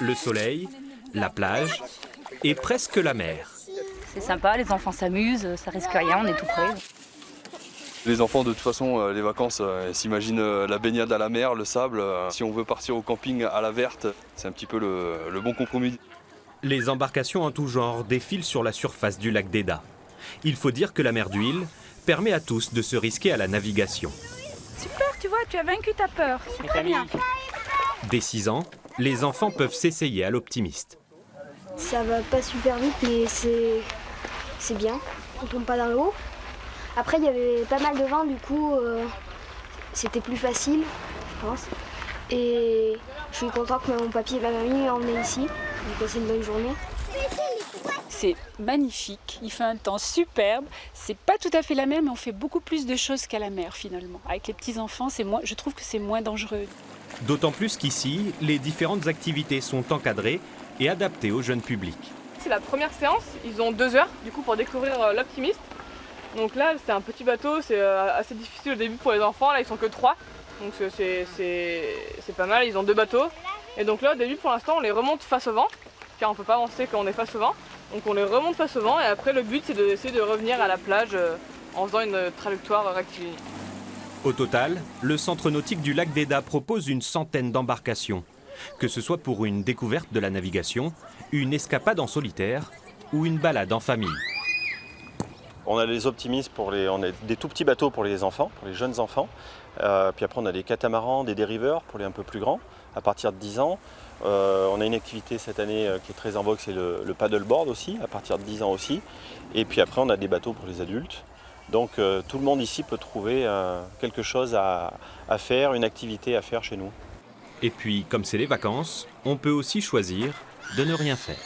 le soleil, la plage et presque la mer. C'est sympa, les enfants s'amusent, ça risque rien, on est tout près. Les enfants, de toute façon, les vacances, ils s'imaginent la baignade à la mer, le sable. Si on veut partir au camping à la verte, c'est un petit peu le bon compromis. Les embarcations en tout genre défilent sur la surface du lac d'Eda. Il faut dire que la mer d'huile permet à tous de se risquer à la navigation. Super, tu vois, tu as vaincu ta peur, c'est très bien. Dès 6 ans, les enfants peuvent s'essayer à l'optimiste. Ça va pas super vite, mais c'est bien. On tombe pas dans l'eau. Après, il y avait pas mal de vent, du coup, c'était plus facile, je pense. Et je suis contente que mon papy et ma mamie m'ont emmené ici. J'ai passé une bonne journée. C'est magnifique, il fait un temps superbe. C'est pas tout à fait la mer, mais on fait beaucoup plus de choses qu'à la mer finalement. Avec les petits-enfants, je trouve que c'est moins dangereux. D'autant plus qu'ici, les différentes activités sont encadrées et adaptées au jeune public. C'est la première séance, ils ont 2 heures du coup pour découvrir l'Optimiste. Donc là c'est un petit bateau, c'est assez difficile au début pour les enfants, là ils sont que 3. Donc c'est pas mal, ils ont 2 bateaux. Et donc là au début pour l'instant on les remonte face au vent, car on peut pas avancer quand on est face au vent. Donc on les remonte face au vent et après le but c'est d'essayer de revenir à la plage en faisant une trajectoire rectiligne. Au total, le centre nautique du lac d'Eda propose une centaine d'embarcations, que ce soit pour une découverte de la navigation, une escapade en solitaire ou une balade en famille. On a les optimistes, on a des tout petits bateaux pour les enfants, pour les jeunes enfants. Puis après on a des catamarans, des dériveurs pour les un peu plus grands, à partir de 10 ans. On a une activité cette année qui est très en vogue, c'est le paddleboard aussi, à partir de 10 ans aussi. Et puis après on a des bateaux pour les adultes. Donc tout le monde ici peut trouver quelque chose à faire, une activité à faire chez nous. Et puis, comme c'est les vacances, on peut aussi choisir de ne rien faire.